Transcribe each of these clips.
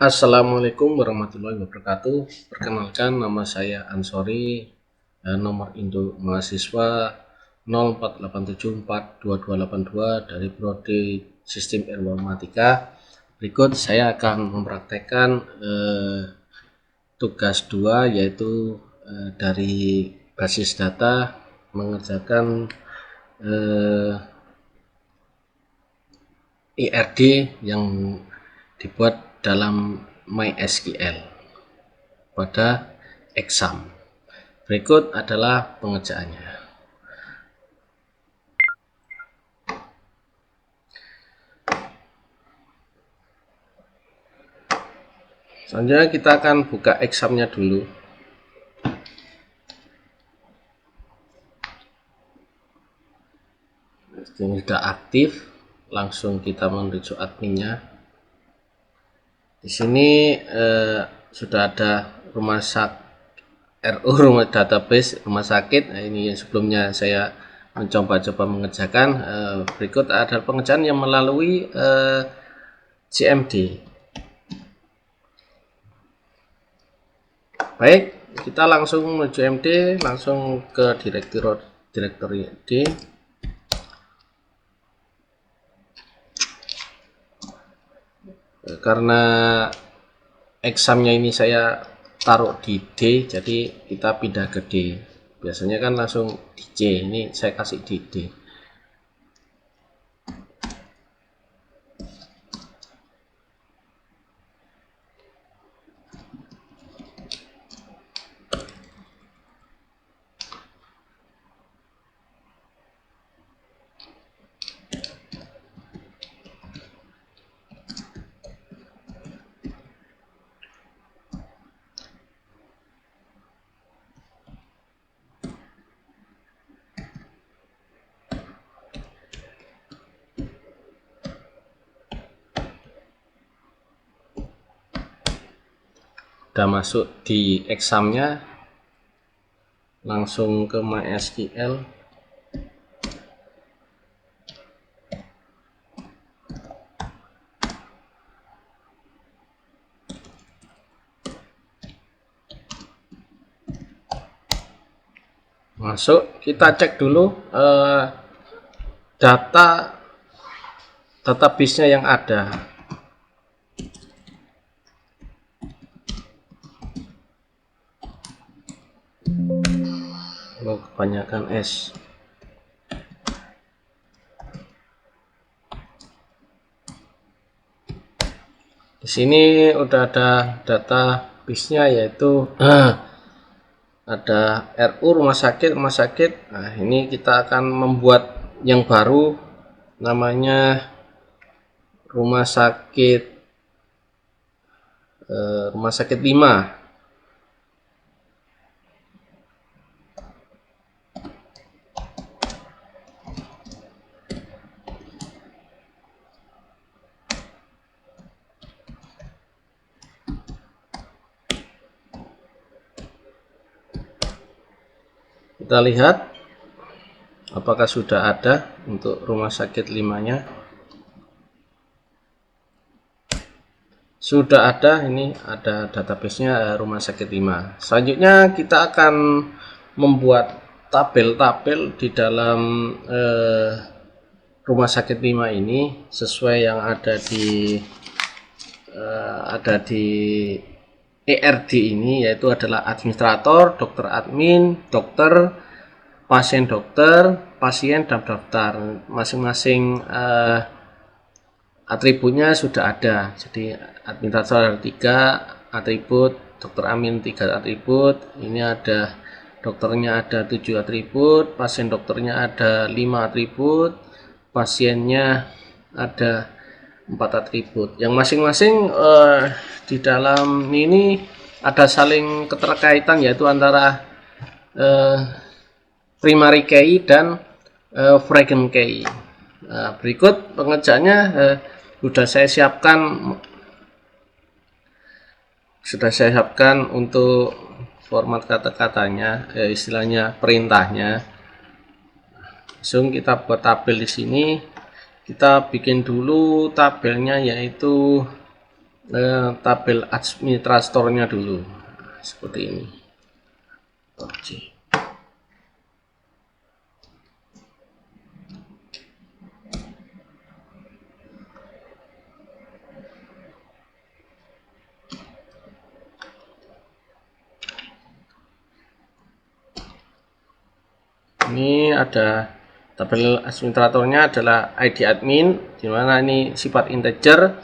Assalamualaikum warahmatullahi wabarakatuh. Perkenalkan, nama saya Ansori, nomor induk mahasiswa 0487422282 dari Prodi Sistem Informatika. Berikut saya akan mempraktekkan tugas 2, yaitu dari basis data mengerjakan IRD yang dibuat dalam MySQL pada exam. Berikut adalah pengerjaannya. Selanjutnya kita akan buka examnya dulu. Ini sudah aktif, langsung kita menuju adminnya. Di sini sudah ada rumah database rumah sakit. Nah, ini yang sebelumnya saya mencoba mengerjakan. Berikut adalah pengerjaan yang melalui CMD. Baik, kita langsung menuju MD, langsung ke direktori D. Karena examnya ini saya taruh di D, jadi kita pindah ke D. Biasanya kan langsung di C, ini saya kasih di D. Udah masuk di examnya, langsung ke MySQL. Masuk, kita cek dulu database-nya yang ada. Kebanyakan S. Di sini udah ada database-nya, yaitu ada RU rumah sakit. Nah, ini kita akan membuat yang baru, namanya rumah sakit 5. Kita lihat apakah sudah ada untuk rumah sakit 5-nya. Sudah ada, ini ada database-nya rumah sakit 5. Selanjutnya kita akan membuat tabel-tabel di dalam rumah sakit 5 ini sesuai yang ada di ERD ini, yaitu adalah administrator, dokter admin, dokter, pasien dokter, pasien, dan daftar. Masing-masing atributnya sudah ada. Jadi administrator ada 3 atribut, dokter admin 3 atribut, ini ada dokternya ada 7 atribut, pasien dokternya ada 5 atribut, pasiennya ada 4 atribut. Yang masing-masing di dalam ini ada saling keterkaitan, yaitu antara primary key dan fragment key. Berikut pengerjaannya sudah saya siapkan untuk format kata-katanya, istilahnya perintahnya. Langsung kita buat tabel di sini. Kita bikin dulu tabelnya, yaitu tabel administratornya dulu. Seperti ini. Oke. Ini ada tabel administratornya adalah ID admin, di mana ini sifat integer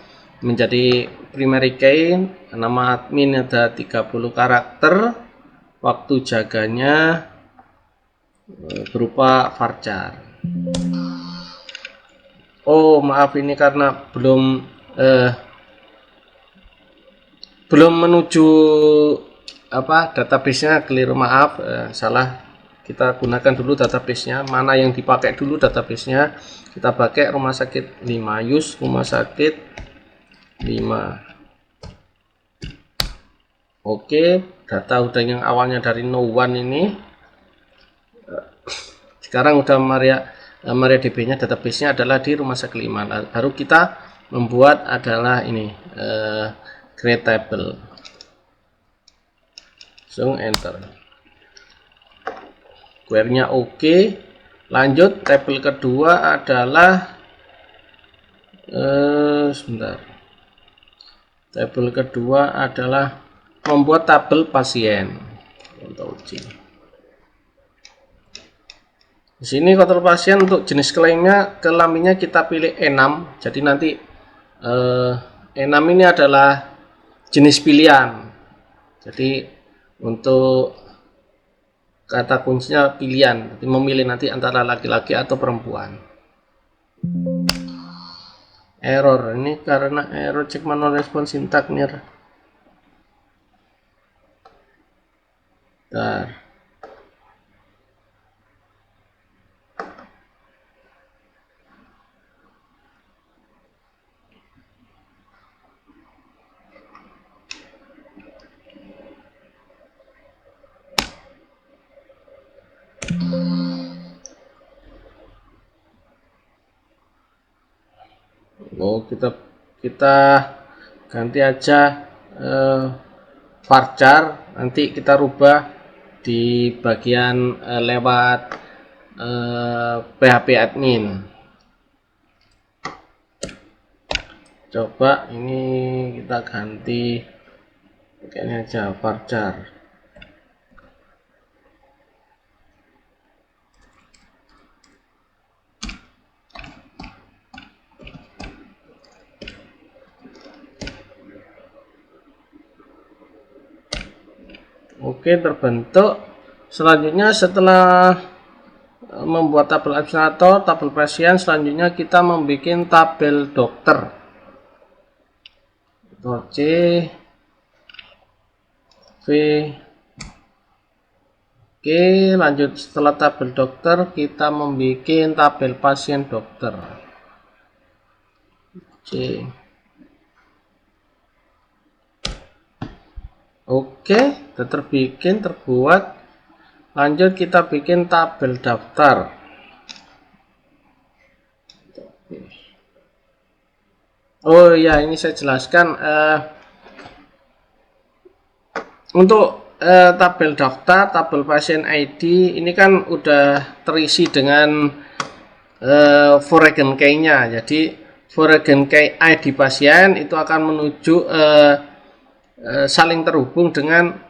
menjadi primary key, nama admin ada 30 karakter, waktu jaganya berupa varchar. Oh maaf, ini karena belum menuju database-nya, keliru, maaf, salah. Kita gunakan dulu database-nya, mana yang dipakai dulu database-nya. Kita pakai rumah sakit 5, use rumah sakit 5. Oke, data udah yang awalnya dari no one ini. Sekarang udah MariaDB-nya, database-nya adalah di rumah sakit 5. Baru kita membuat adalah ini create table. Langsung enter. Query-nya oke. Lanjut, tabel kedua adalah sebentar. Tabel kedua adalah membuat tabel pasien. Di sini kontrol pasien untuk jenis klaimnya, kelaminnya kita pilih E6. Jadi nanti E6 ini adalah jenis pilihan. Jadi untuk kata kuncinya pilihan, jadi memilih nanti antara laki-laki atau perempuan. Error ini karena error check manual response syntax nih. Oh, kita ganti aja varchar, nanti kita rubah di bagian lewat PHP admin. Coba ini kita ganti pakainya aja varchar. Oke, terbentuk. Selanjutnya setelah membuat tabel administrator, tabel pasien, selanjutnya kita membuat tabel dokter. C V. Oke, lanjut, setelah tabel dokter kita membuat tabel pasien dokter. C. Oke, terbuat. Lanjut kita bikin tabel daftar. Oh ya, ini saya jelaskan untuk tabel daftar, tabel pasien ID ini kan udah terisi dengan foreign key-nya. Jadi foreign key ID pasien itu akan menuju saling terhubung dengan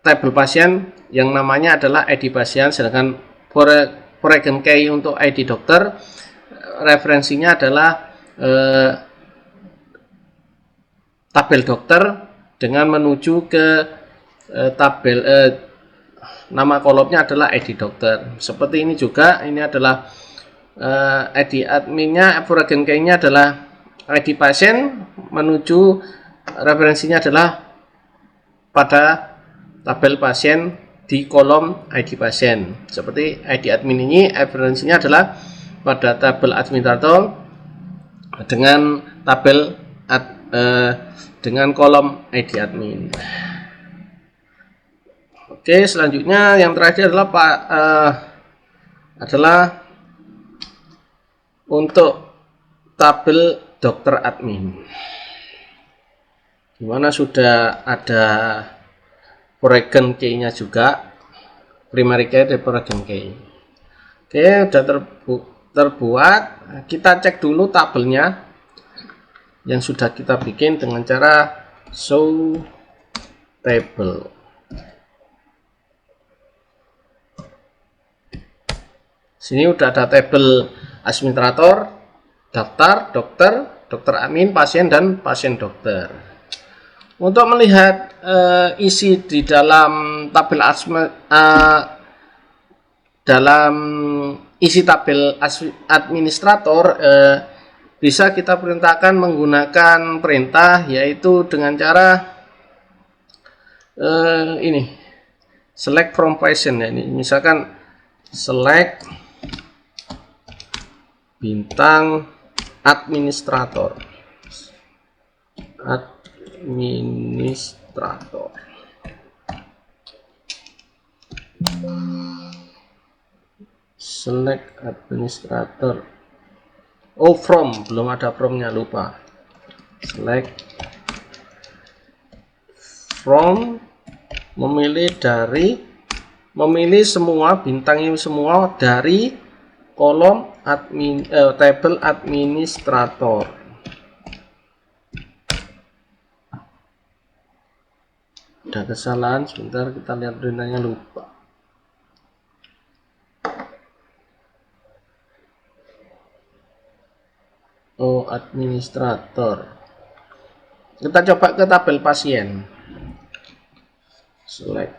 tabel pasien yang namanya adalah ID pasien, sedangkan foreign key untuk ID dokter referensinya adalah tabel dokter dengan menuju ke tabel nama kolomnya adalah ID dokter. Seperti ini juga, ini adalah ID adminnya, foreign key-nya adalah ID pasien, menuju referensinya adalah pada tabel pasien di kolom ID pasien. Seperti ID admin ini referensinya adalah pada tabel administrator dengan tabel dengan kolom ID admin. Oke, selanjutnya yang terakhir adalah untuk tabel dokter admin, dimana sudah ada Polygon key-nya juga, primary key dan Polygon key. Oke, sudah terbuat. Kita cek dulu tabelnya yang sudah kita bikin dengan cara show table. Sini udah ada tabel administrator, daftar, dokter admin, pasien, dan pasien dokter. Untuk melihat isi di dalam tabel administrator, bisa kita perintahkan menggunakan perintah, yaitu dengan cara ini select from patient. Ya, ini misalkan select bintang administrator. Select administrator. Oh, from, belum ada from-nya, lupa. Select from, memilih semua bintang ini semua dari kolom table administrator. Ada kesalahan, sebentar kita lihat perintahnya, lupa. Oh, administrator. Kita coba ke tabel pasien. Select.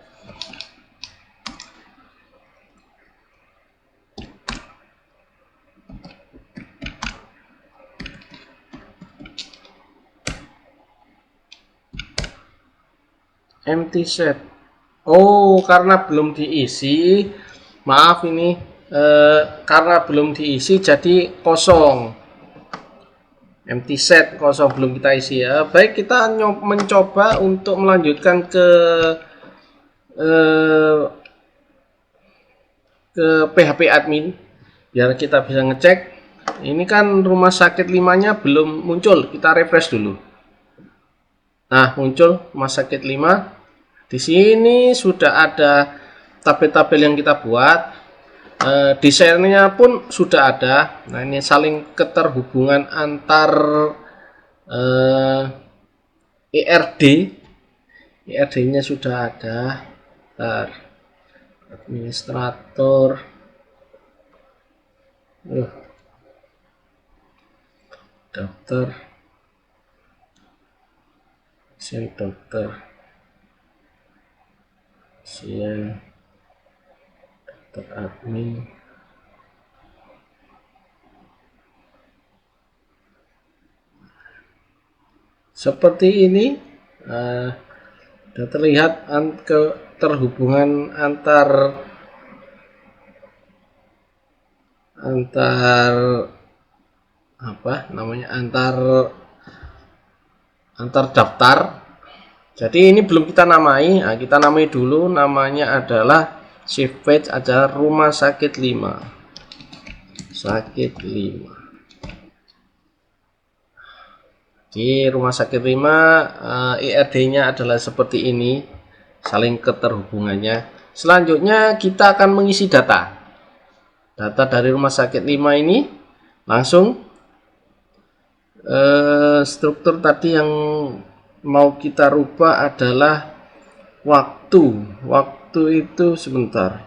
Empty set. Oh, karena belum diisi. Maaf ini karena belum diisi jadi kosong. Empty set, kosong, belum kita isi ya. Baik, kita mencoba untuk melanjutkan ke PHP admin biar kita bisa ngecek. Ini kan rumah sakit 5-nya belum muncul, kita refresh dulu. Nah, muncul rumah sakit 5. Di sini sudah ada tabel-tabel yang kita buat. Desainnya pun sudah ada. Nah, ini saling keterhubungan antar ERD-nya sudah ada. Administrator, dokter, pasien dokter, pasien dokter admin. Seperti ini, sudah terlihat keterhubungan antar daftar. Jadi ini belum kita namai. Nah, kita namai dulu, namanya adalah shift page aja, rumah sakit 5. Sakit 5. Di rumah sakit 5, ERD-nya adalah seperti ini, saling keterhubungannya. Selanjutnya kita akan mengisi data dari rumah sakit 5 ini. Langsung struktur tadi yang mau kita rubah adalah waktu itu, sebentar,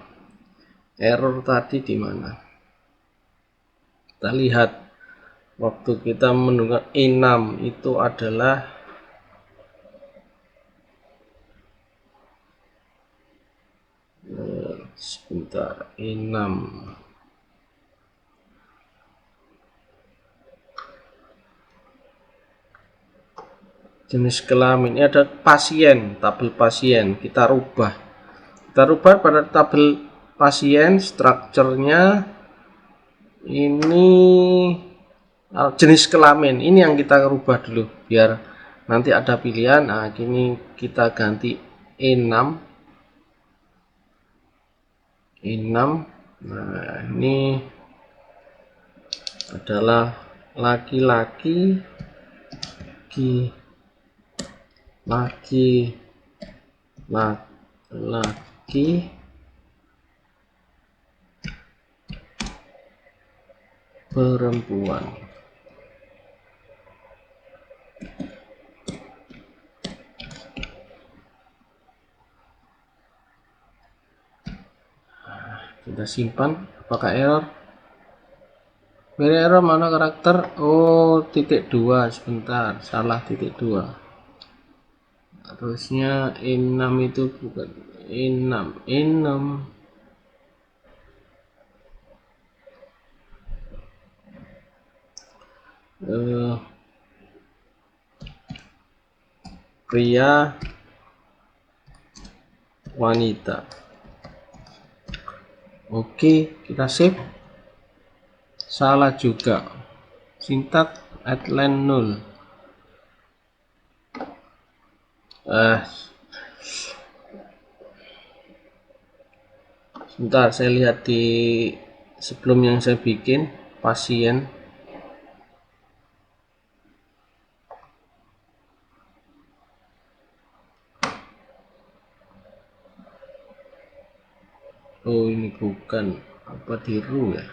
error tadi di mana, kita lihat. Waktu kita menunggu E6 itu adalah sebentar, E6 jenis kelamin. Ini ada pasien, tabel pasien, kita rubah pada tabel pasien. Strukturnya ini jenis kelamin, ini yang kita rubah dulu biar nanti ada pilihan. Nah, kini kita ganti E6. Nah, ini adalah laki-laki perempuan. Kita simpan. Apakah error? Error mana karakter? Oh, titik 2. Sebentar, salah titik 2. Harusnya E6 itu bukan E6. Pria, wanita. Oke, kita save. Salah juga. Sintak outline 0. Sebentar, saya lihat di sebelum yang saya bikin pasien. Oh, ini bukan apa tiru ya.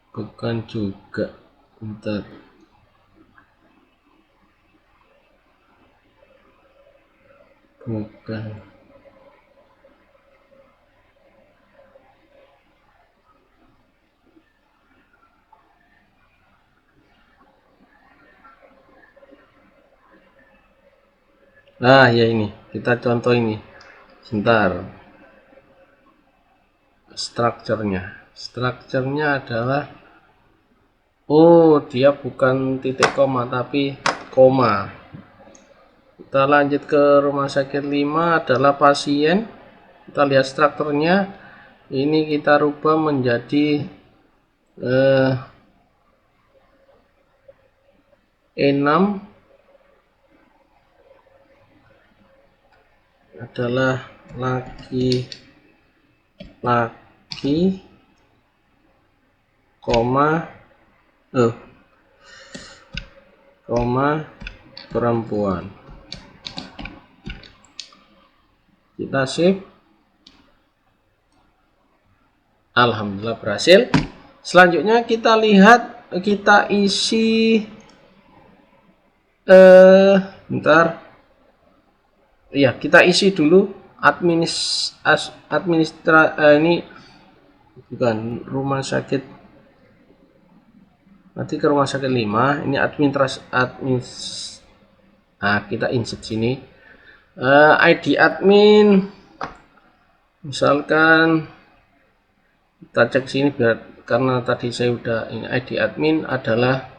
Bukan juga. Bentar. Bukan. Nah, ya ini. Kita contoh ini. Sebentar. Strukturnya adalah, oh, dia bukan titik koma tapi koma. Kita lanjut ke rumah sakit 5 adalah pasien. Kita lihat strukturnya. Ini kita rubah menjadi E6 adalah laki-laki, perempuan. Kita save. Alhamdulillah berhasil. Selanjutnya kita lihat, kita isi bentar. Ya, kita isi dulu ini bukan rumah sakit. Nanti ke rumah sakit 5, ini nah, kita insert sini. ID admin, misalkan kita cek sini biar, karena tadi saya udah, ini ID admin adalah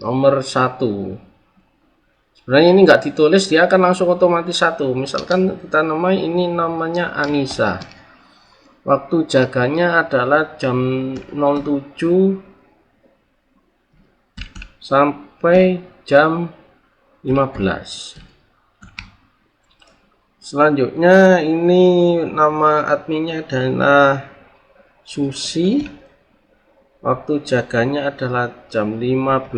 nomor 1. Sebenarnya ini nggak ditulis, dia akan langsung otomatis 1. Misalkan kita namanya Anissa. Waktu jaganya adalah jam 07 sampai jam 15. Selanjutnya ini nama adminnya adalah Susi. Waktu jaganya adalah jam 15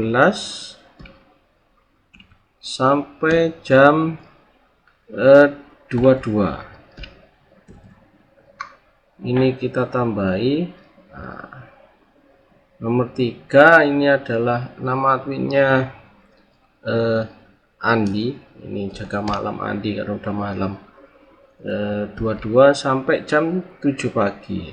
sampai jam 22. Ini kita tambahi. Nah, nomor 3 ini adalah nama adminnya Andi. Ini jaga malam Andi karena udah malam. 22 sampai jam 7 pagi.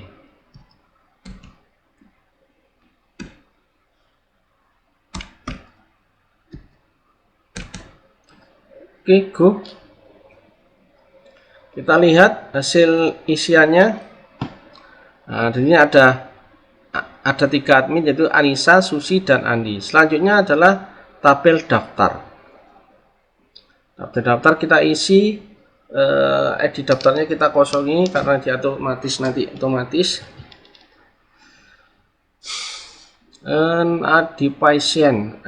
Oke, go. Kita lihat hasil isiannya. Nah, di sini ada 3 admin, yaitu Anissa, Susi, dan Andi. Selanjutnya adalah tabel daftar. Tabel daftar kita isi, ID daftarnya kita kosongi karena dia otomatis nanti otomatis. Adi pasien,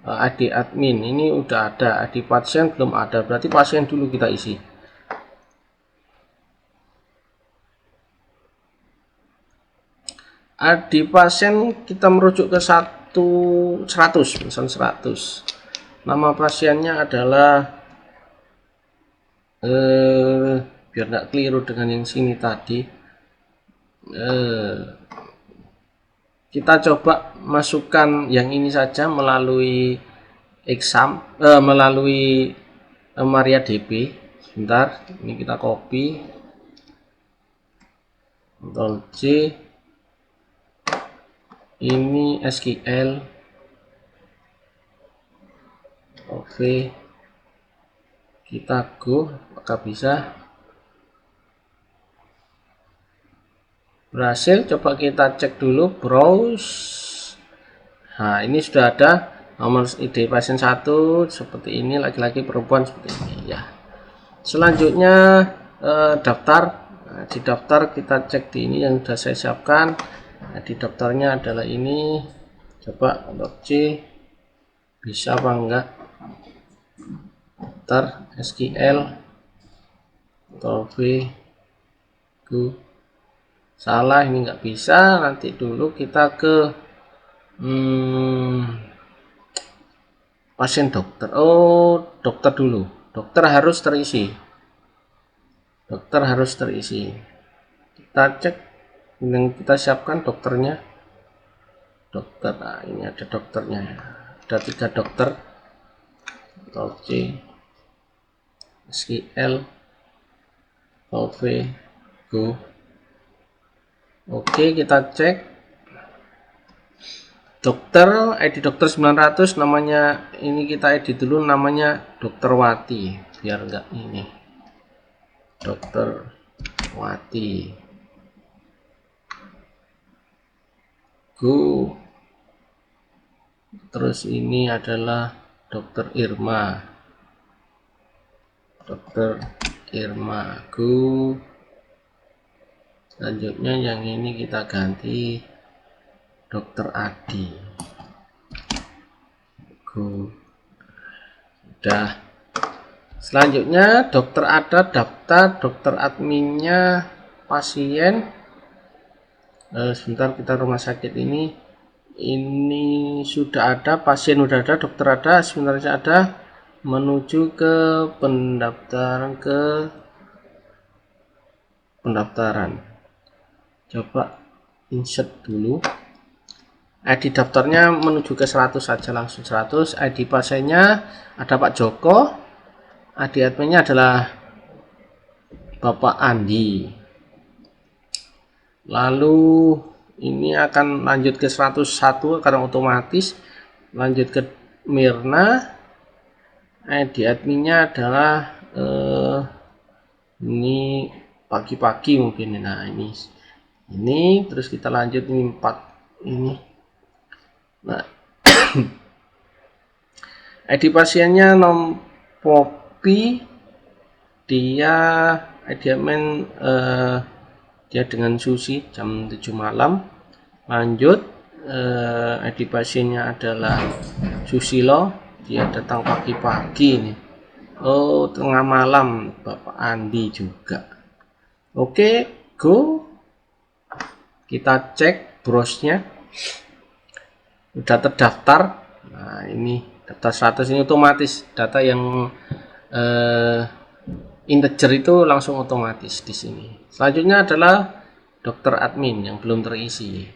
adi admin ini udah ada, adi pasien belum ada, berarti pasien dulu kita isi. Adi pasien kita merujuk ke 100, misal 100. Nama pasiennya adalah biar nggak keliru dengan yang sini tadi, kita coba masukkan yang ini saja melalui melalui MariaDB. Sebentar, ini kita copy, Ctrl C, ini SQL, oke, kita go, apakah bisa? Berhasil. Coba kita cek dulu, browse. Nah, ini sudah ada nomor ID pasien 1 seperti ini, laki-laki perempuan seperti ini ya. Selanjutnya daftar. Nah, di daftar kita cek di ini yang sudah saya siapkan. Nah, di daftarnya adalah ini. Coba C, bisa apa enggak? Daftar SQL atau V, go. Salah, ini nggak bisa. Nanti dulu kita ke pasien dokter. Oh, dokter dulu. Dokter harus terisi. Dokter harus terisi. Kita cek yang kita siapkan dokternya. Dokter, nah ini ada dokternya. Ada 3 dokter. C, SQL, OV, go. Oke, kita cek dokter, ID dokter 900, namanya ini kita edit dulu, namanya Dokter Wati, biar enggak ini, Dokter Wati, go. Terus ini adalah Dokter Irma, Dokter Irma, go. Selanjutnya yang ini kita ganti Dokter Adi, go. Sudah. Selanjutnya dokter ada daftar, dokter adminnya pasien. Sebentar, kita rumah sakit ini sudah ada, pasien sudah ada, dokter ada, sebenarnya ada, menuju ke pendaftaran. Coba insert dulu. ID daftarnya menuju ke 100 saja, langsung 100. ID pasiennya ada Pak Joko. ID adminnya adalah Bapak Andi. Lalu ini akan lanjut ke 101 karena otomatis. Lanjut ke Mirna. ID adminnya adalah ini pagi-pagi mungkin. Nah, ini terus kita lanjut ini 4 ini. Nah, ID pasiennya nom Poppy, dia ID admin dia dengan Susi jam 7 malam. Lanjut, ID pasiennya adalah Susilo, dia datang pagi-pagi nih. Oh, tengah malam Bapak Andi juga. Oke, go. Kita cek browse-nya udah terdaftar. Nah, ini daftar 100 ini otomatis, data yang integer itu langsung otomatis di sini. Selanjutnya adalah dokter admin yang belum terisi.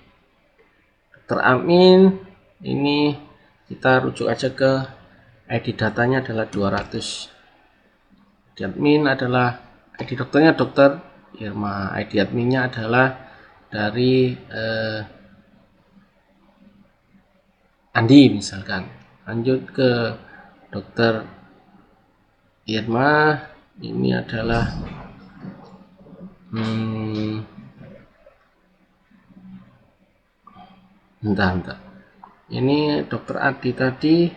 Dokter admin ini kita rujuk aja ke ID datanya adalah 200. ID admin adalah ID dokternya Dokter Irma, ID adminnya adalah dari Andi misalkan. Lanjut ke Dokter Irma, ini adalah bentar. Ini Dokter Adi tadi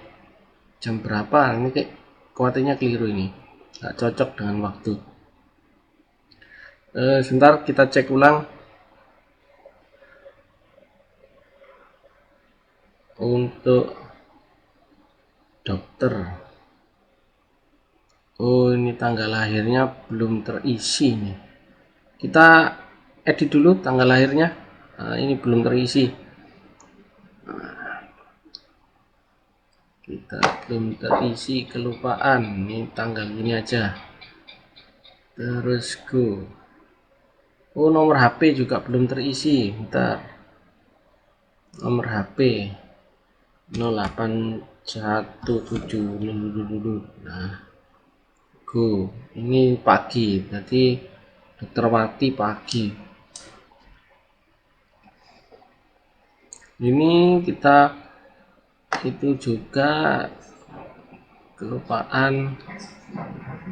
jam berapa? Ini kayak kuotanya keliru ini, nggak cocok dengan waktu. Sebentar, kita cek ulang. untuk dokter. Oh, ini tanggal lahirnya belum terisi nih. Kita edit dulu tanggal lahirnya. Nah, ini belum terisi. Kita belum terisi, kelupaan. Ini tanggal ini aja. Terus go. Oh, nomor HP juga belum terisi. Bentar. Nomor HP 0817. Nah, go. Ini pagi. Berarti Dokter Wati pagi. Ini kita itu juga kelupaan.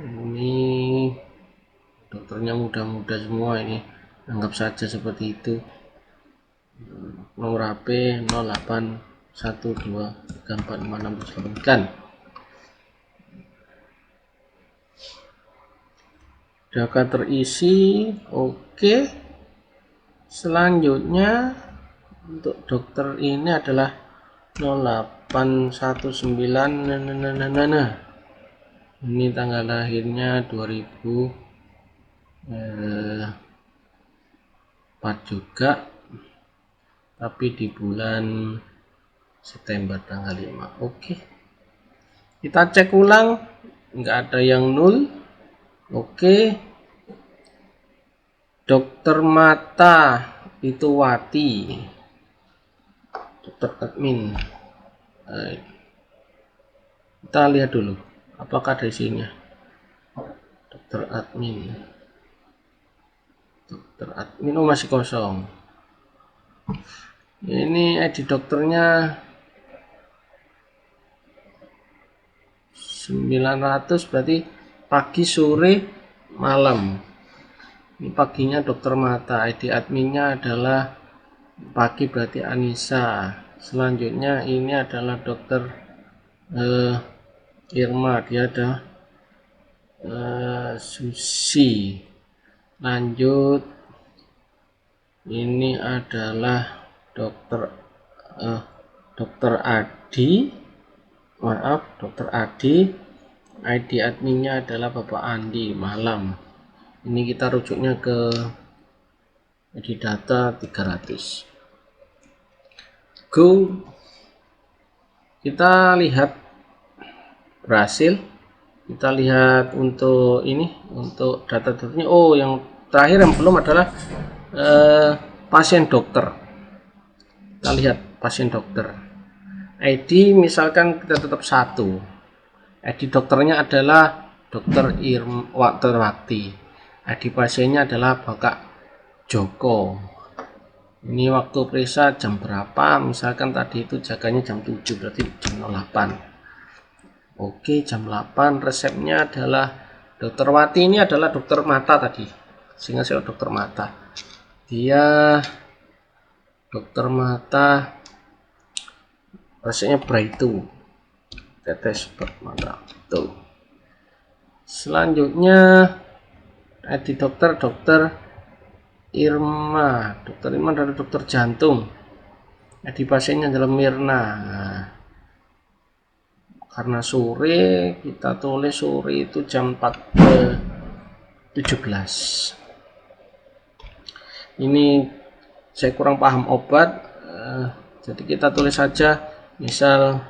Ini dokternya muda-muda semua, ini anggap saja seperti itu. Nomor HP 08123456. Data terisi. Oke. Selanjutnya untuk dokter ini adalah 0819. Ini tanggal lahirnya 2004 juga, tapi di bulan September tanggal 5. Oke. Kita cek ulang, nggak ada yang nol. Oke. Dokter mata itu Wati. Dokter admin. Kita lihat dulu apakah ada isinya. Dokter admin. Dokter admin, oh masih kosong. Ini ID dokternya 900, berarti pagi, sore, malam. Ini paginya dokter mata. ID adminnya adalah pagi, berarti Anissa. Selanjutnya ini adalah dokter Irma, dia ada Susi. Lanjut, ini adalah dokter Adi. Maaf, dokter Adi. ID adminnya adalah Bapak Andi, malam. Ini kita rujuknya ke ID data 300. Go. Kita lihat berhasil. Kita lihat untuk ini, untuk data-datanya. Oh, yang terakhir yang belum adalah pasien dokter. Kita lihat pasien dokter. ID misalkan kita tetap 1. ID dokternya adalah Dokter Wati. ID pasiennya adalah Bapak Joko. Ini waktu periksa jam berapa? Misalkan tadi itu jaganya jam 7, berarti jam 08. Oke, jam 8. Resepnya adalah Dokter Wati, ini adalah dokter mata tadi. Sehingga saya dokter mata. Dia dokter mata. Resepnya Brighto. Tetes mata. Tuh. Selanjutnya ID dokter Irma. Dokter Irma adalah dokter jantung. ID pasiennya adalah Mirna. Nah, karena sore, kita tulis sore itu jam 4:17. Ini saya kurang paham obat, jadi kita tulis saja misal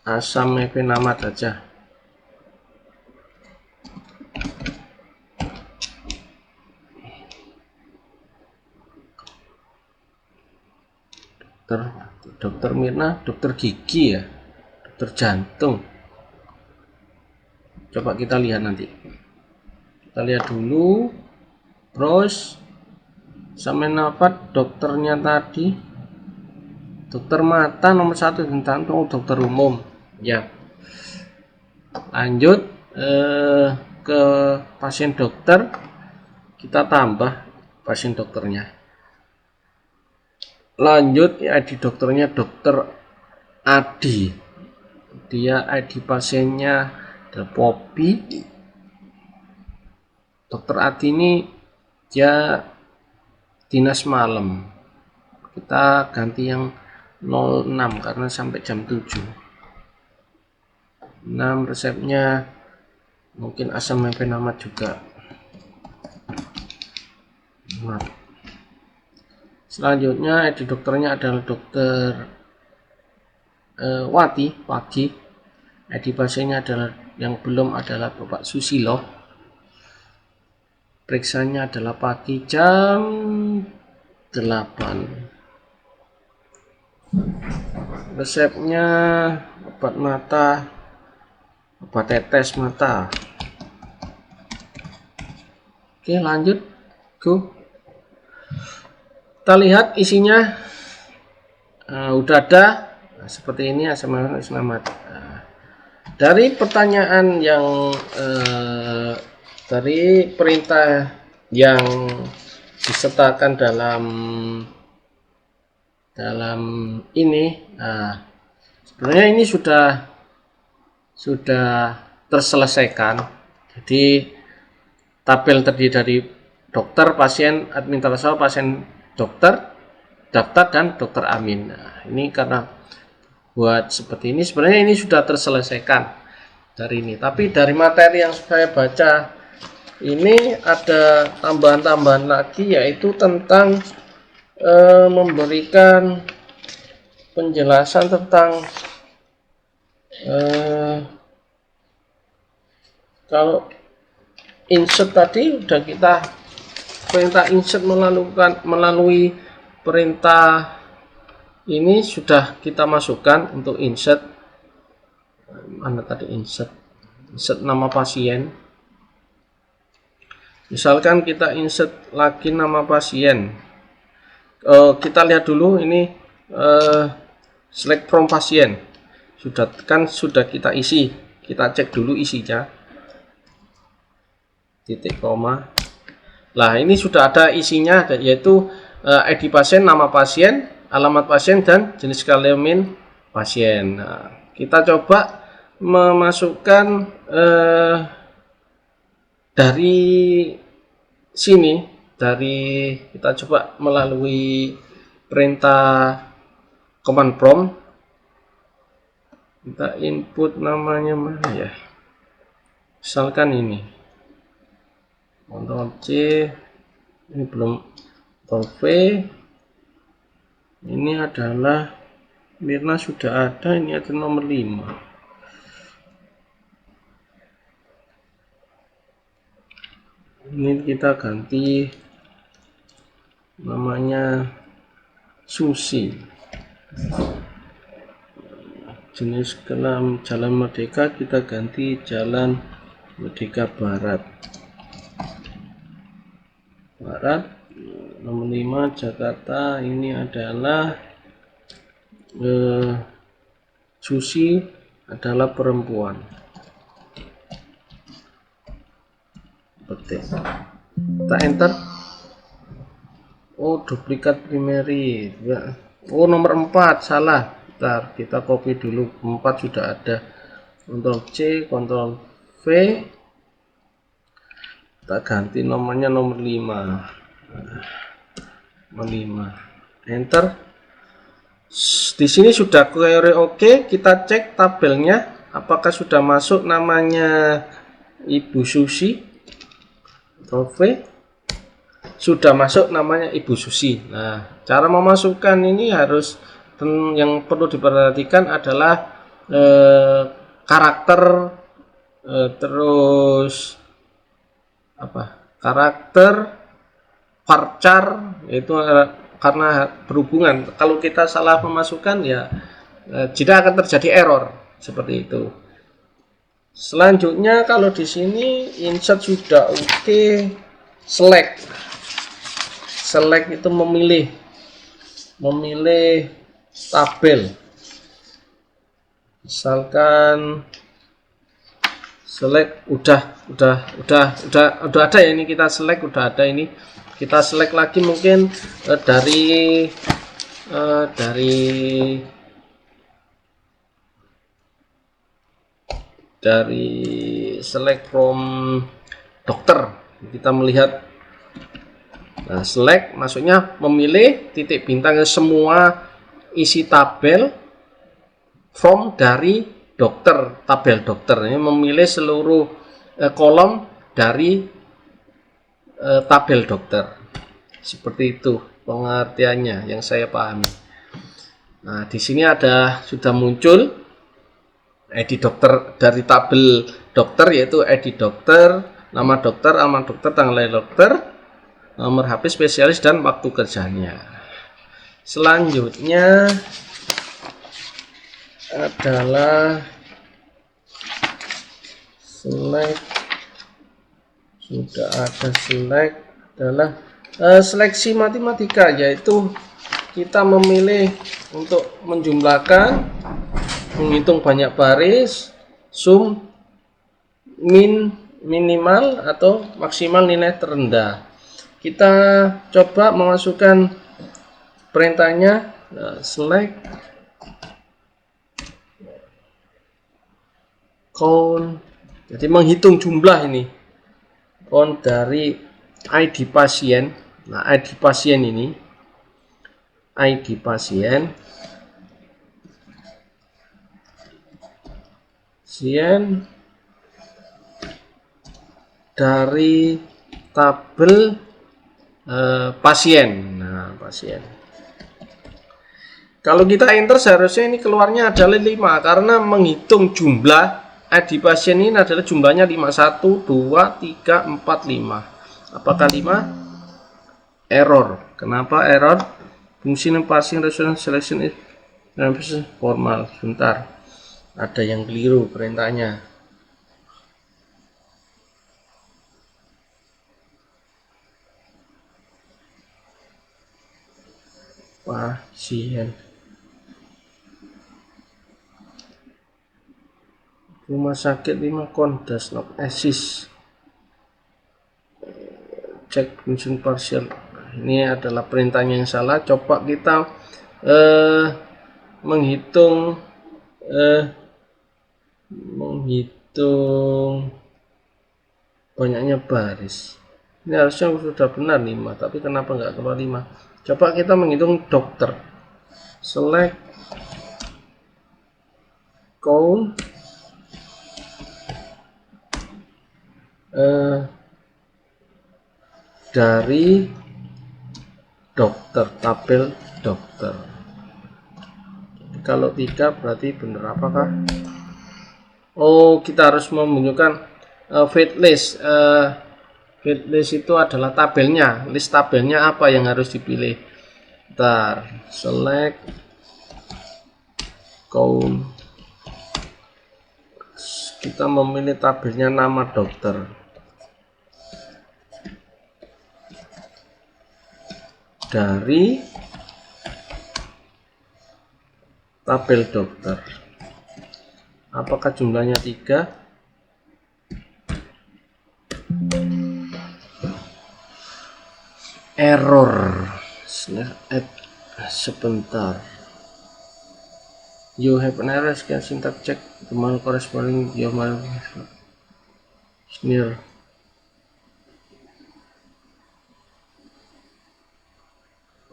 asam mefenamat saja. Dokter Mirna, dokter gigi ya, dokter jantung. Coba kita lihat nanti. Kita lihat dulu. Terus Samenapat dokternya tadi dokter mata nomor 1 tentang dokter umum ya. Lanjut ke pasien dokter, kita tambah pasien dokternya. Lanjut ID dokternya dokter Adi. Dia ID pasiennya adalah Poppy. Dokter Adi ini dia dinas malam. Kita ganti yang 06 karena sampai jam 7. 6 resepnya mungkin asam mefenamat juga. Selanjutnya ID dokternya adalah dokter Wati pagi. ID pasiennya adalah yang belum adalah Bapak Susilo. Periksanya adalah pagi jam 8. Resepnya obat mata, obat tetes mata. Oke, lanjut. Go. Kita lihat isinya. Udah ada. Nah, seperti ini asam mefenamat. Dari pertanyaan yang dari perintah yang disertakan dalam ini, sebenarnya ini sudah terselesaikan. Jadi tabel terdiri dari dokter, pasien, administrator, pasien, dokter, daftar, dan dokter Amin. Nah, ini karena buat seperti ini sebenarnya ini sudah terselesaikan dari ini, tapi dari materi yang saya baca ini ada tambahan-tambahan lagi, yaitu tentang memberikan penjelasan tentang kalau insert tadi udah kita perintah insert melalui perintah ini sudah kita masukkan untuk insert. Mana tadi insert nama pasien. Misalkan kita insert lagi nama pasien. Kita lihat dulu ini select from pasien. Sudah kita isi. Kita cek dulu isinya. Titik koma. Nah, ini sudah ada isinya, yaitu ID pasien, nama pasien, alamat pasien, dan jenis kelamin pasien. Nah, kita coba memasukkan dari sini, kita coba melalui perintah command prompt. Kita input namanya mana ya? Misalkan ini. Ctrl C, ini belum. Ctrl V, ini adalah Mirna sudah ada, ini ada nomor 5. Ini kita ganti namanya Susi. Jenis kelamin Jalan Merdeka kita ganti Jalan Merdeka Barat. Nomor 5 Jakarta, ini adalah Susi adalah perempuan. Petik. Kita enter. Oh, duplikat primary. Oh, nomor 4 salah. Bentar, kita copy dulu. 4 sudah ada. Ctrl C, Ctrl V. Kita ganti nomornya nomor 5. Nomor 5. Enter. Di sini sudah query oke. Kita cek tabelnya apakah sudah masuk namanya Ibu Susi. Ctrl V. Sudah masuk namanya Ibu Susi. Nah, cara memasukkan ini harus, yang perlu diperhatikan adalah karakter, terus karakter varchar, yaitu karena berhubungan. Kalau kita salah memasukkan ya tidak akan terjadi error seperti itu. Selanjutnya kalau di sini insert sudah oke, select itu memilih tabel. Misalkan select udah ada ya, ini kita select udah ada, ini kita select lagi mungkin dari select from dokter. Kita melihat Nah, select maksudnya memilih titik bintang semua isi tabel from dari dokter, tabel dokter. Ini memilih seluruh kolom dari tabel dokter. Seperti itu pengertiannya yang saya pahami. Nah, di sini sudah muncul ID dokter dari tabel dokter, yaitu ID dokter, nama dokter, alamat dokter, tanggal lahir dokter, nomor HP spesialis, dan waktu kerjanya. Selanjutnya adalah select. Sudah ada select, adalah seleksi matematika, yaitu kita memilih untuk menjumlahkan, menghitung banyak baris, sum, minimal atau maksimal nilai terendah. Kita coba memasukkan perintahnya, select count, jadi menghitung jumlah ini, count dari ID pasien. Nah, ID pasien ini, ID pasien dari tabel pasien. Nah, pasien. Kalau kita enter seharusnya ini keluarnya adalah 5, karena menghitung jumlah ID pasien ini adalah jumlahnya 5, 1, 2, 3, 4, 5. Apakah 5? Error. Kenapa error? Fungsi passing resolution selection is formal. Sebentar, ada yang keliru perintahnya. Pasien rumah sakit 5 count does not exist. Cek function partial. Ini adalah perintahnya yang salah. Coba kita menghitung banyaknya baris. Ini harusnya sudah benar 5, tapi kenapa nggak keluar 5? Coba kita menghitung dokter. Select count dari dokter, tabel dokter. Kalau 3 berarti benar apakah? Oh, kita harus menunjukkan fit list. Fit list itu adalah tabelnya, list tabelnya apa yang harus dipilih. Ntar, select count. Kita memilih tabelnya nama dokter. Dari tabel dokter. Apakah jumlahnya 3? Error. Sebentar. You have an error. Scan syntax check the model corresponding your model. Sneer.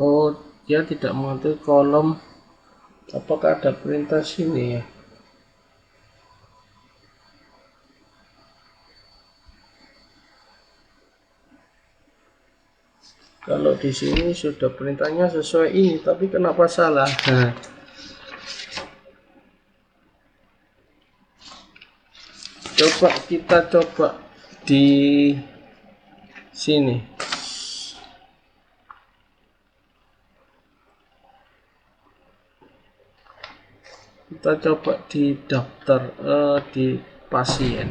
Oh, dia tidak mengatur kolom. Apakah ada perintah sini ya? Kalau di sini sudah perintahnya sesuai ini, tapi kenapa salah? Coba kita coba di sini. Kita coba di daftar, di pasien.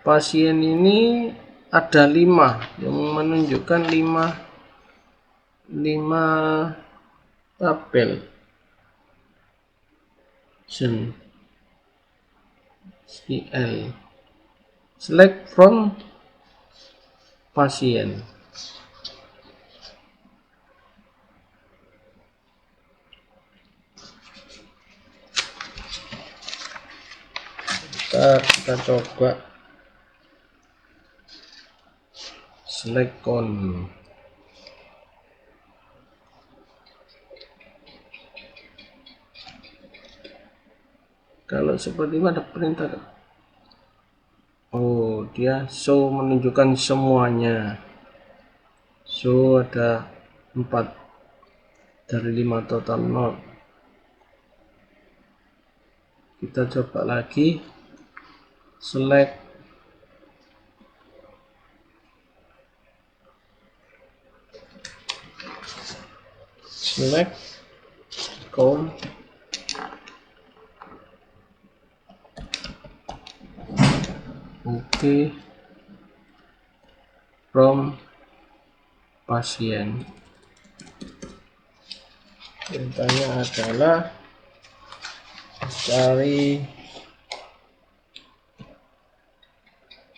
Pasien ini ada 5 yang menunjukkan 5 tabel. CL. Select from pasien. Kita coba select count. Kalau seperti ini ada perintah. Oh, dia show menunjukkan semuanya. Show ada 4 dari 5 total 0. Kita coba lagi, select count. Oke, from pasien. Perintahnya adalah cari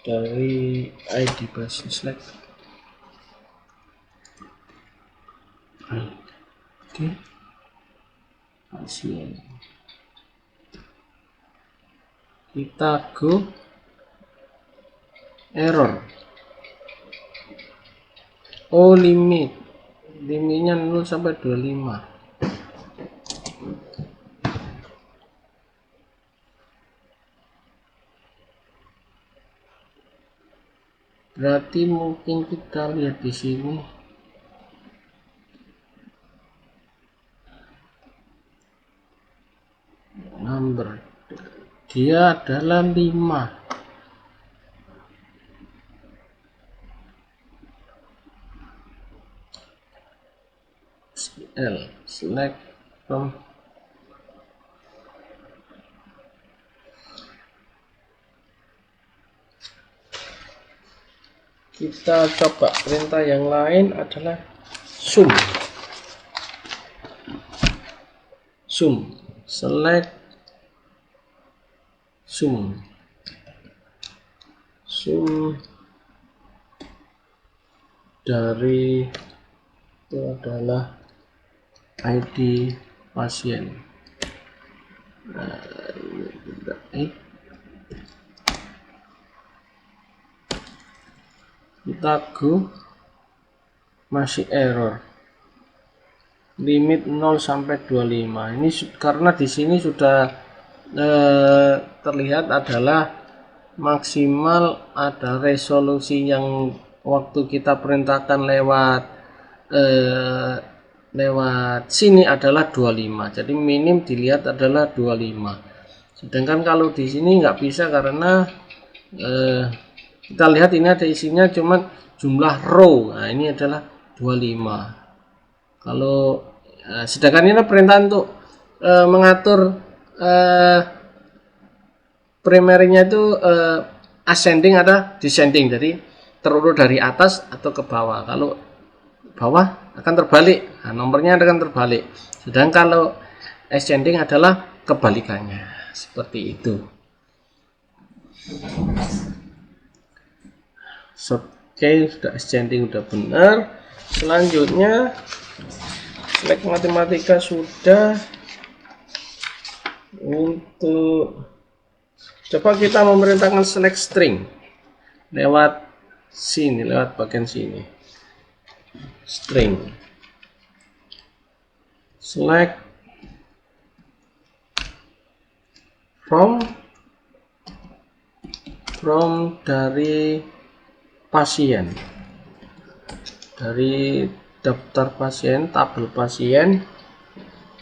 dari ID pasien, select. Oke, pasien. Kita go error. Oh, limitnya 0 sampai 25. Berarti mungkin kita lihat di sini. Number dia adalah 5. Select from kita coba perintah yang lain adalah sum. Select sum dari itu adalah ID pasien. Kita go, masih error, limit 0 sampai 25. Ini karena di sini sudah terlihat adalah maksimal ada resolusi yang waktu kita perintahkan lewat sini adalah 25. Jadi minim dilihat adalah 25. Sedangkan kalau di sini nggak bisa karena kita lihat ini ada isinya cuman jumlah row. Nah, ini adalah 25. Kalau sedangkan ini perintah untuk mengatur primernya itu ascending atau descending, jadi terurut dari atas atau ke bawah. Kalau bawah akan terbalik, nah, nomornya akan terbalik. Sedangkan kalau ascending adalah kebalikannya, seperti itu. Oke, sudah ascending udah benar. Selanjutnya select matematika sudah. Untuk coba kita memerintahkan select string lewat sini, lewat bagian sini. String select from dari pasien, dari daftar pasien, tabel pasien,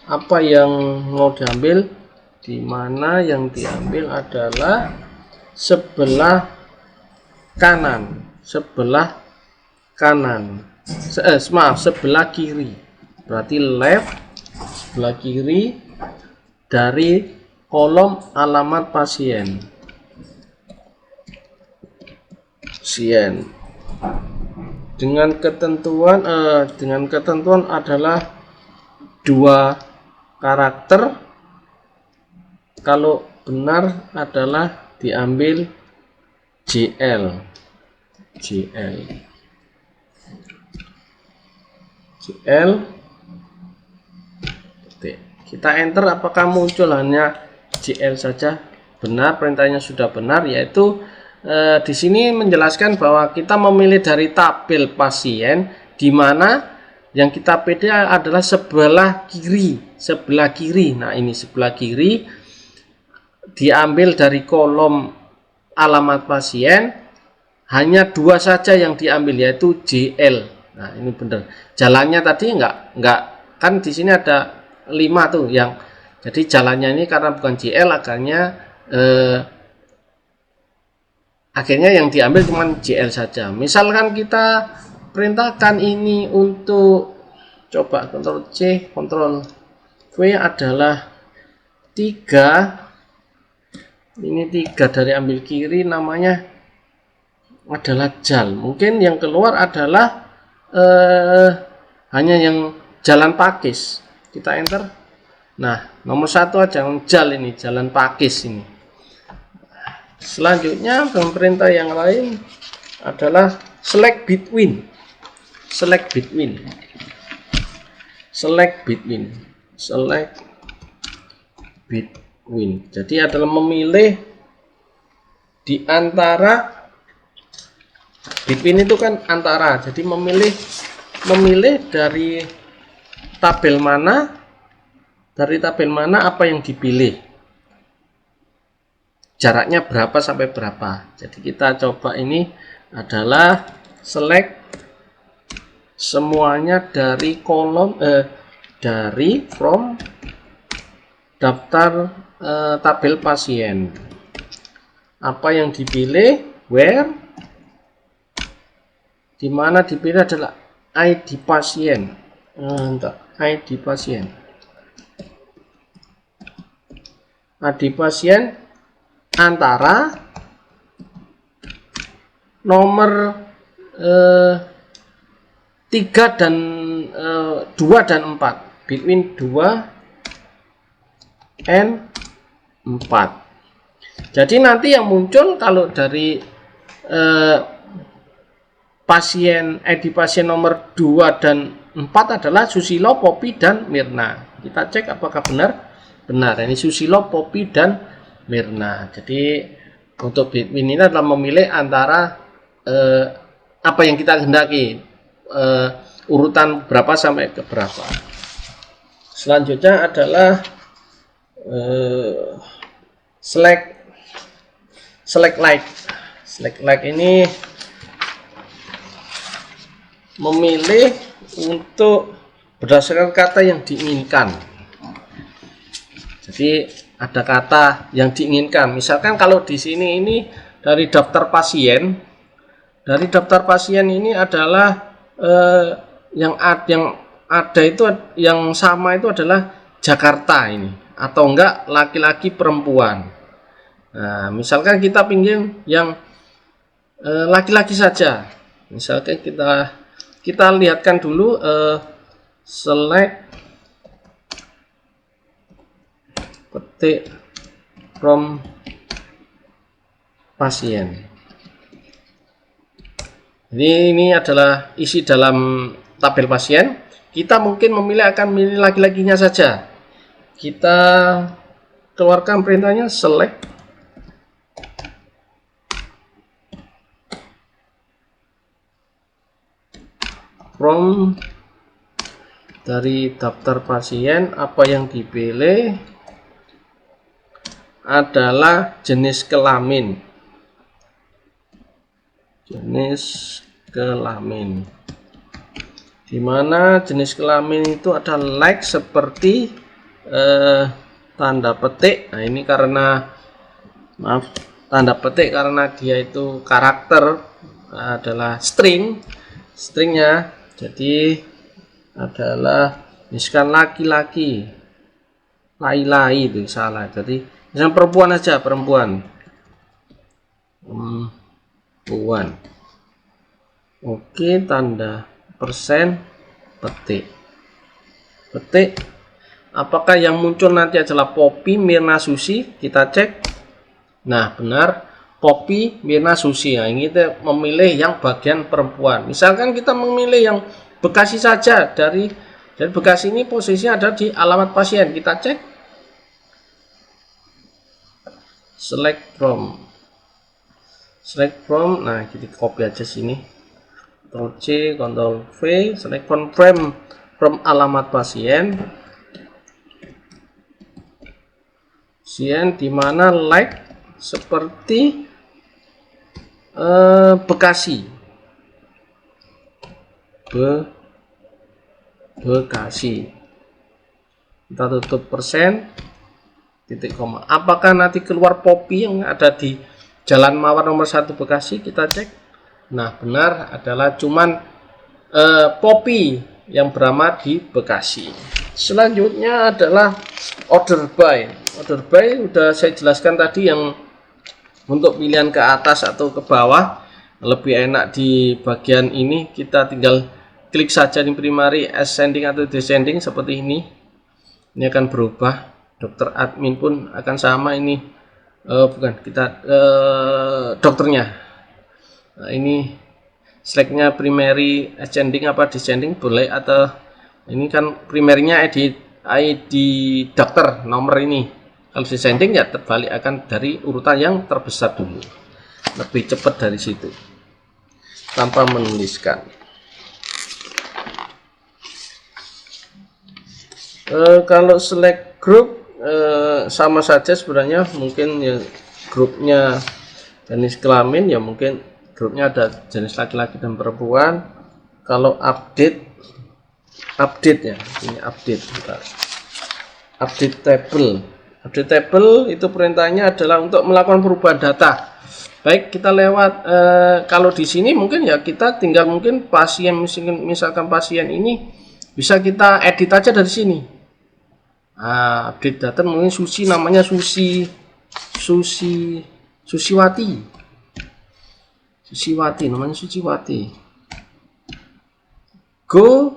apa yang mau diambil, di mana yang diambil adalah sebelah kanan, sebelah kiri, berarti left, sebelah kiri dari kolom alamat pasien. Dengan ketentuan adalah 2 karakter. Kalau benar adalah diambil JL. Kita enter, apakah muncul hanya JL saja? Benar, perintahnya sudah benar, yaitu di sini menjelaskan bahwa kita memilih dari tabel pasien, di mana yang kita pilih adalah sebelah kiri. Nah, ini sebelah kiri diambil dari kolom alamat pasien, hanya 2 saja yang diambil, yaitu JL. Nah, ini benar. Jalannya tadi enggak kan di sini ada 5 tuh yang, jadi jalannya ini karena bukan JL, akhirnya yang diambil cuma JL saja. Misalkan kita perintahkan ini untuk, coba Ctrl C, Ctrl V adalah 3. Ini 3 dari ambil kiri, namanya adalah JAL. Mungkin yang keluar adalah hanya yang jalan pakis. Kita enter. Nah, nomor 1 aja yang JAL ini, jalan pakis ini. Selanjutnya perintah yang lain adalah select between. Select between. Select between. Select between. Jadi adalah memilih di antara, between itu kan antara. Jadi memilih dari tabel mana, apa yang dipilih. Jaraknya berapa sampai berapa. Jadi kita coba ini adalah select semuanya dari kolom from daftar tabel pasien. Apa yang dipilih, where, di mana dipilih adalah ID pasien. ID pasien. ID pasien antara nomor 3 dan 2 dan 4, between 2 and 4. Jadi nanti yang muncul kalau dari pasien, ID pasien nomor 2 dan 4 adalah Susilo, Poppy, dan Mirna. Kita cek apakah benar. Benar, ini Susilo, Poppy, dan Mirna. Jadi untuk between ini adalah memilih antara apa yang kita hendaki, urutan berapa sampai ke berapa. Selanjutnya adalah select like. Select like ini memilih untuk berdasarkan kata yang diinginkan. Jadi ada kata yang diinginkan. Misalkan kalau di sini ini dari daftar pasien. Dari daftar pasien ini adalah yang ada itu, yang sama itu adalah Jakarta ini, atau enggak laki-laki perempuan. Nah, misalkan kita pingin yang laki-laki saja. Misalkan kita lihatkan dulu select petik from pasien. Jadi ini adalah isi dalam tabel pasien. Kita mungkin akan memilih laki-lakinya saja. Kita keluarkan perintahnya select from dari daftar pasien. Apa yang dipilih adalah jenis kelamin. Jenis kelamin, dimana jenis kelamin itu ada like seperti tanda petik. Nah, ini karena tanda petik karena dia itu karakter, adalah stringnya. Jadi adalah misalkan laki-laki, lai-lai, itu salah. Jadi misalkan perempuan aja, perempuan. Oke, tanda persen petik. Apakah yang muncul nanti adalah Poppy, Mirna, Susi? Kita cek. Nah, benar, Poppy, Mirna, Susi. Nah, ini kita memilih yang bagian perempuan. Misalkan kita memilih yang Bekasi saja, dari Bekasi ini posisinya ada di alamat pasien. Kita cek. Select from. Nah, kita copy aja sini. Ctrl C, Ctrl V, select from alamat pasien. pasien di mana like seperti Bekasi. Bekasi. Kita tutup persen, titik koma. Apakah nanti keluar Poppy yang ada di Jalan Mawar nomor 1 Bekasi? Kita cek. Nah, benar adalah cuman Poppy yang beramat di Bekasi. Selanjutnya adalah order by. Order by udah saya jelaskan tadi, yang untuk pilihan ke atas atau ke bawah lebih enak di bagian ini. Kita tinggal klik saja di primary, ascending atau descending seperti ini. Ini akan berubah. Dokter admin pun akan sama ini. Bukan, kita dokternya. Nah, ini seleknya primary, ascending apa descending boleh, atau ini kan primernya ID dokter nomor ini. Kalau descending ya terbalik, akan dari urutan yang terbesar dulu. Lebih cepat dari situ tanpa menuliskan. Kalau select group sama saja sebenarnya, mungkin ya grupnya jenis kelamin ya, mungkin grupnya ada jenis laki-laki dan perempuan. Kalau update ya, ini update. Update table. Update table itu perintahnya adalah untuk melakukan perubahan data. Baik, kita lewat kalau di sini mungkin ya kita tinggal mungkin pasien, misalkan pasien ini bisa kita edit aja dari sini. Update data mungkin Susi, namanya Susiwati, namanya Susiwati. Go,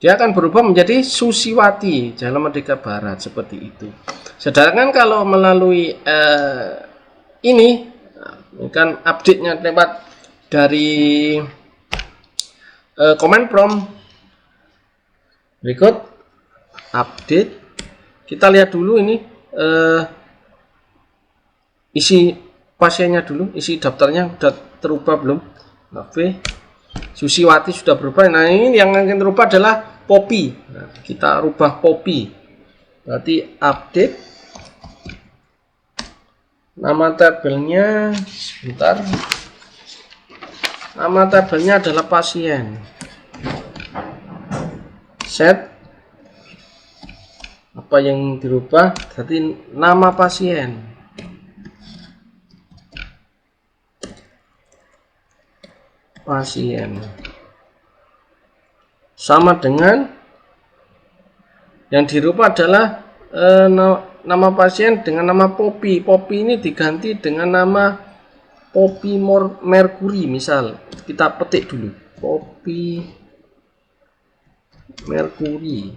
dia akan berubah menjadi Susiwati Jalan Merdeka Barat, seperti itu. Sedangkan kalau melalui ini kan update-nya lewat dari command prompt. Berikut update, kita lihat dulu ini isi pasiennya dulu, isi daftarnya sudah terubah belum? Oke, Susiwati sudah berubah. Nah, ini yang akan terubah adalah Poppy. Nah, kita rubah Poppy, berarti update. Nama tabelnya, sebentar, nama tabelnya adalah pasien. Set, apa yang dirubah? Berarti nama pasien. Pasien sama dengan yang dirubah adalah nama pasien dengan nama Poppy. Poppy ini diganti dengan nama Poppy Mercury. Misal kita petik dulu Poppy Mercury.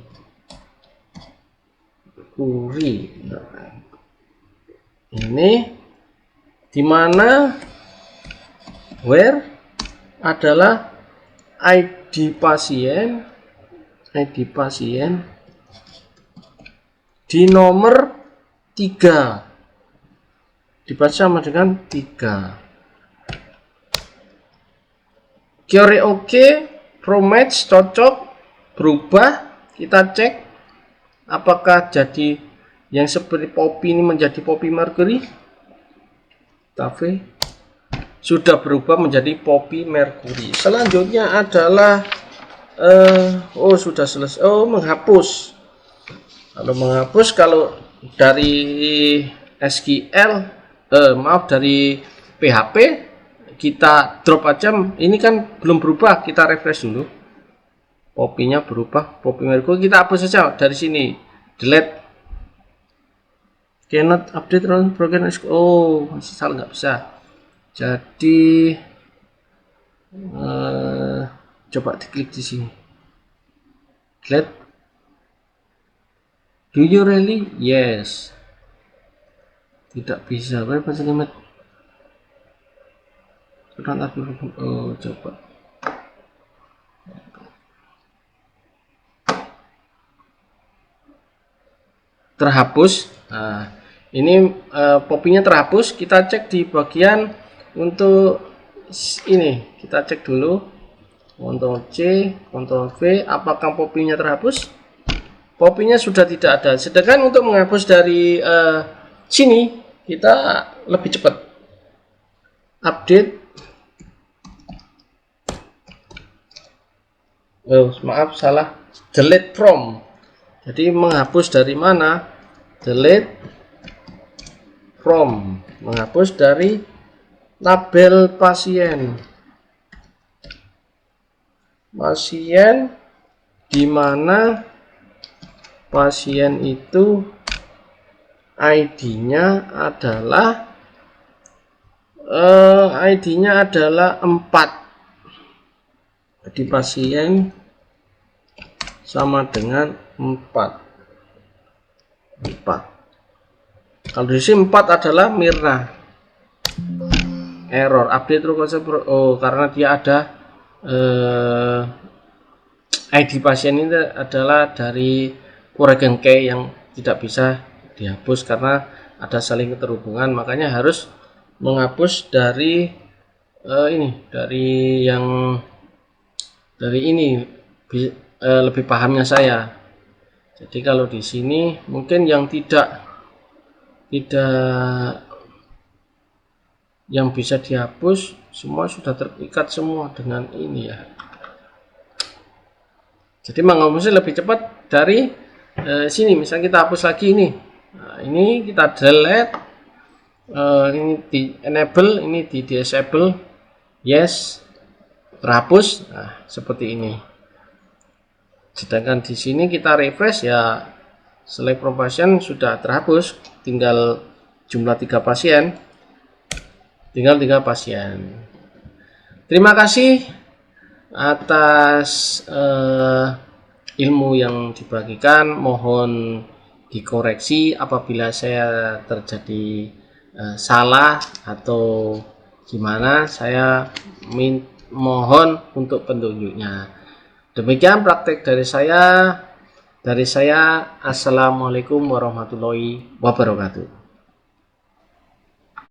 Ini dimana where adalah ID pasien di nomor 3, dibaca sama dengan 3. Query oke, pro match cocok, berubah. Kita cek apakah jadi yang seperti Poppy ini menjadi Poppy Mercury. Tapi sudah berubah menjadi Poppy Mercury. Selanjutnya adalah sudah selesai. Menghapus. Kalau menghapus, kalau dari SQL dari PHP kita drop aja. Ini kan belum berubah, kita refresh dulu. Poppy-nya berubah, Poppy Mercury. Kita hapus saja dari sini, delete. Cannot update run program. Salah, nggak bisa. Jadi coba diklik di sini, delete. Do you really? Yes. Tidak bisa. Berapa limit? Coba. Terhapus. Nah, ini Poppy-nya terhapus. Kita cek di bagian untuk ini. Kita cek dulu. Ctrl C, Ctrl V. Apakah Poppy-nya terhapus? Poppy-nya sudah tidak ada. Sedangkan untuk menghapus dari sini kita lebih cepat. Update. Oh, maaf salah. Delete from. Jadi menghapus dari mana? Delete from. Menghapus dari tabel pasien. Pasien di mana pasien itu ID-nya adalah 4. Jadi pasien sama dengan 4. Kalau di sini 4 adalah Mirna. Error update true konsep. Oh, karena dia ada ID pasien ini adalah dari Kuregen K yang tidak bisa dihapus karena ada saling keterhubungan, makanya harus menghapus dari dari ini lebih pahamnya saya. Jadi kalau di sini mungkin yang tidak yang bisa dihapus semua sudah terikat semua dengan ini ya. Jadi menghapusnya lebih cepat dari sini. Misalnya kita hapus lagi ini. Nah, ini kita delete, ini di enable, ini di disable, yes, terhapus. Nah, seperti ini. Sedangkan di sini kita refresh ya, select from pasien sudah terhapus, tinggal jumlah 3 pasien, tinggal 3 pasien. Terima kasih atas ilmu yang dibagikan. Mohon dikoreksi apabila saya terjadi salah atau gimana, saya mohon untuk petunjuknya. Demikian praktek dari saya. Assalamualaikum warahmatullahi wabarakatuh.